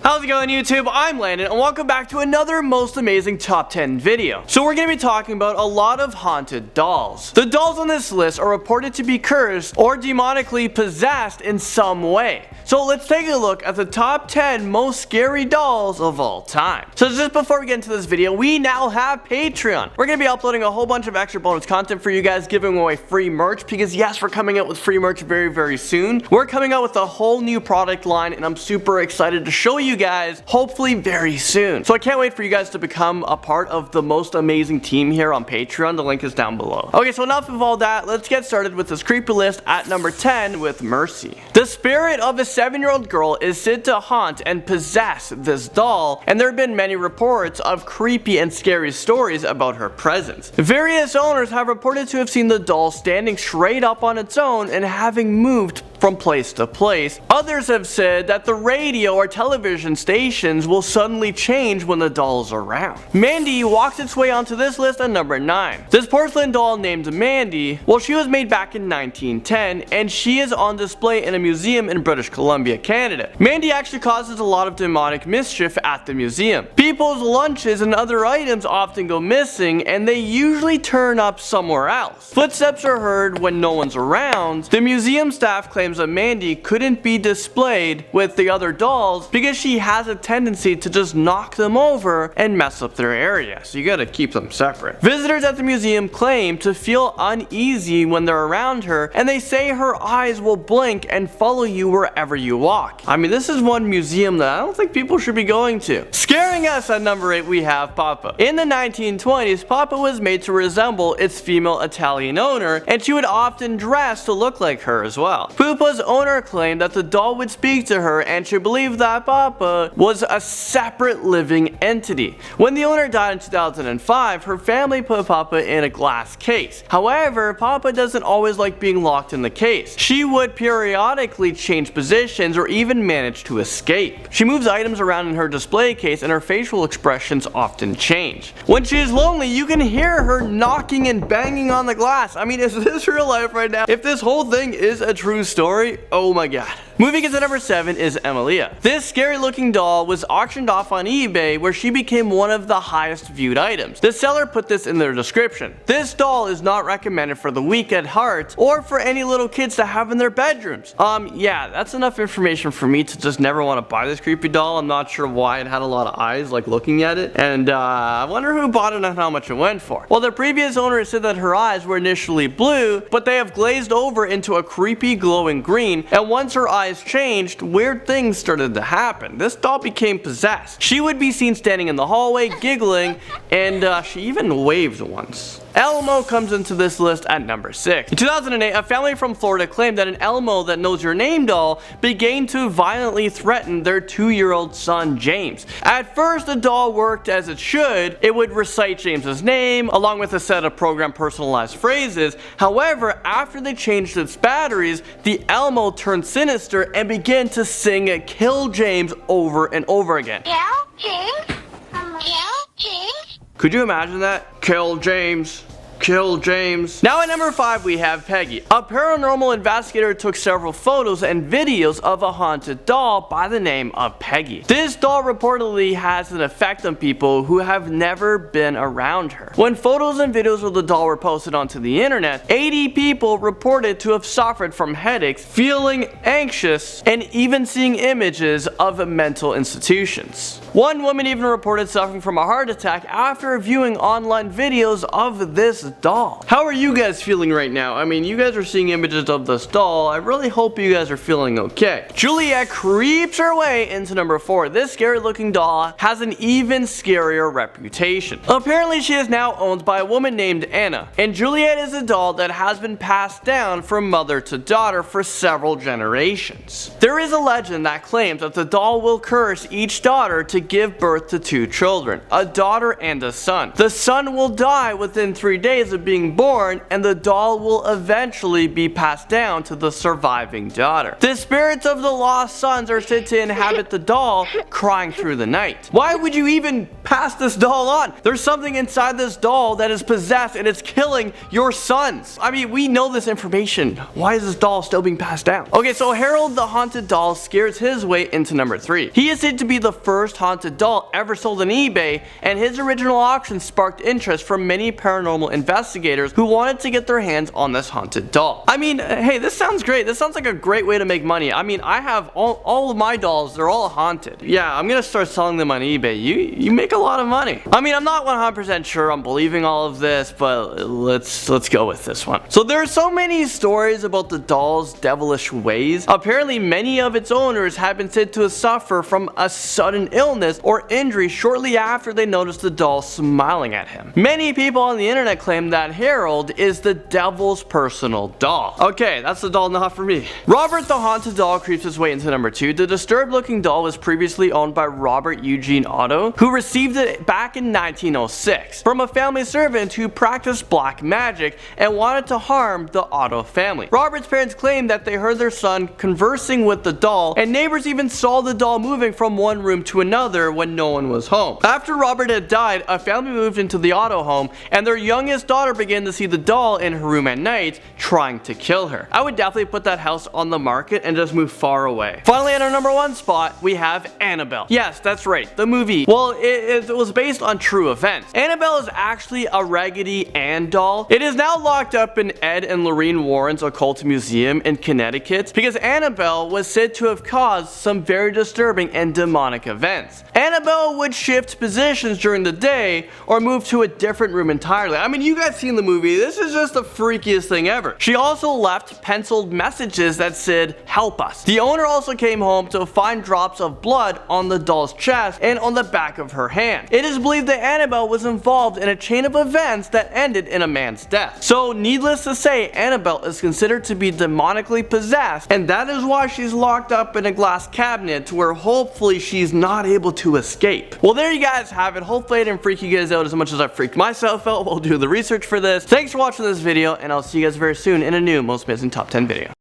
How's it going, YouTube? I'm Landon and welcome back to another most amazing top 10 video. So we're going to be talking about a lot of haunted dolls. The dolls on this list are reported to be cursed or demonically possessed in some way. So let's take a look at the top 10 most scary dolls of all time. So just before we get into this video, we now have Patreon. We're going to be uploading a whole bunch of extra bonus content for you guys, giving away free merch, because yes, we're coming out with free merch very soon. We're coming out with a whole new product line and I'm super excited to show you guys, hopefully very soon. So I can't wait for you guys to become a part of the most amazing team here on Patreon. The link is down below. Okay, so enough of all that. Let's get started with this creepy list at number 10 with Mercy. The spirit of a 7-year-old girl is said to haunt and possess this doll, and there have been many reports of creepy and scary stories about her presence. Various owners have reported to have seen the doll standing straight up on its own and having moved from place to place. Others have said that the radio or television stations will suddenly change when the doll is around. Mandy walks its way onto this list at number 9. This porcelain doll named Mandy, well, she was made back in 1910 and she is on display in a museum in British Columbia, Canada. Mandy actually causes a lot of demonic mischief at the museum. People's lunches and other items often go missing and they usually turn up somewhere else. Footsteps are heard when no one's around. The museum staff claims that Mandy couldn't be displayed with the other dolls because she has a tendency to just knock them over and mess up their area, so you gotta keep them separate. Visitors at the museum claim to feel uneasy when they're around her, and they say her eyes will blink and follow you wherever you walk. I mean, this is one museum that I don't think people should be going to. Scaring us at number 8, we have Papa. In the 1920s, Papa was made to resemble its female Italian owner, and she would often dress to look like her as well. Pupa's owner claimed that the doll would speak to her, and she believed that Papa was a separate living entity. When the owner died in 2005, her family put Papa in a glass case. However, Papa doesn't always like being locked in the case. She would periodically change positions or even manage to escape. She moves items around in her display case and her facial expressions often change. When she is lonely, you can hear her knocking and banging on the glass. I mean, is this real life right now? If this whole thing is a true story, oh my god. Moving into number 7 is Emilia. This scary looking doll was auctioned off on eBay, where she became one of the highest viewed items. The seller put this in their description: "This doll is not recommended for the weak at heart or for any little kids to have in their bedrooms." Yeah, that's enough information for me to just never want to buy this creepy doll. I'm not sure why it had a lot of eyes like looking at it, and I wonder who bought it and how much it went for. Well, the previous owner said that her eyes were initially blue, but they have glazed over into a creepy glowing green, and once her eyes changed, weird things started to happen. This doll became possessed. She would be seen standing in the hallway giggling, and she even waved once. Elmo comes into this list at number 6. In 2008, a family from Florida claimed that an Elmo That Knows Your Name doll began to violently threaten their 2-year-old son, James. At first, the doll worked as it should. It would recite James's name, along with a set of programmed personalized phrases. However, after they changed its batteries, the Elmo turned sinister and began to sing "Kill James" over and over again. Kill James? Kill James? Could you imagine that? Kill James. Kill James. Now at number 5 we have Peggy. A paranormal investigator took several photos and videos of a haunted doll by the name of Peggy. This doll reportedly has an effect on people who have never been around her. When photos and videos of the doll were posted onto the internet, 80 people reported to have suffered from headaches, feeling anxious, and even seeing images of mental institutions. One woman even reported suffering from a heart attack after viewing online videos of this doll. How are you guys feeling right now? I mean, you guys are seeing images of this doll. I really hope you guys are feeling okay. Juliet creeps her way into number 4. This scary looking doll has an even scarier reputation. Apparently, she is now owned by a woman named Anna, and Juliet is a doll that has been passed down from mother to daughter for several generations. There is a legend that claims that the doll will curse each daughter to give birth to 2 children, a daughter and a son. The son will die within 3 days days of being born, and the doll will eventually be passed down to the surviving daughter. The spirits of the lost sons are said to inhabit the doll, crying through the night. Why would you even pass this doll on? There's something inside this doll that is possessed and it's killing your sons. I mean, we know this information. Why is this doll still being passed down? Okay, so Harold the haunted doll scares his way into number 3. He is said to be the first haunted doll ever sold on eBay, and his original auction sparked interest from many paranormal investigators who wanted to get their hands on this haunted doll. I mean, hey, this sounds great. This sounds like a great way to make money. I mean, I have all of my dolls, they're all haunted. Yeah, I'm gonna start selling them on eBay. You make a lot of money. I mean, I'm not 100% sure I'm believing all of this, but let's go with this one. So there are so many stories about the doll's devilish ways. Apparently, many of its owners have been said to suffer from a sudden illness or injury shortly after they noticed the doll smiling at him. Many people on the internet claim that Harold is the devil's personal doll. Okay, that's the doll not for me. Robert the haunted doll creeps his way into number 2. The disturbed looking doll was previously owned by Robert Eugene Otto, who received it back in 1906 from a family servant who practiced black magic and wanted to harm the Otto family. Robert's parents claimed that they heard their son conversing with the doll, and neighbors even saw the doll moving from one room to another when no one was home. After Robert had died, a family moved into the Otto home, and their youngest daughter began to see the doll in her room at night, trying to kill her. I would definitely put that house on the market and just move far away. Finally, at our number 1 spot, we have Annabelle. Yes, that's right, the movie. Well, it was based on true events. Annabelle is actually a Raggedy Ann doll. It is now locked up in Ed and Lorraine Warren's occult museum in Connecticut because Annabelle was said to have caused some very disturbing and demonic events. Annabelle would shift positions during the day or move to a different room entirely. I mean, you guys seen the movie. This is just the freakiest thing ever. She also left penciled messages that said, "Help us." The owner also came home to find drops of blood on the doll's chest and on the back of her hand. It is believed that Annabelle was involved in a chain of events that ended in a man's death. So needless to say, Annabelle is considered to be demonically possessed, and that is why she's locked up in a glass cabinet where hopefully she's not able to escape. Well, there you guys have it. Hopefully I didn't freak you guys out as much as I freaked myself out while doing the research for this. Thanks for watching this video, and I'll see you guys very soon in a new Most Amazing Top 10 video.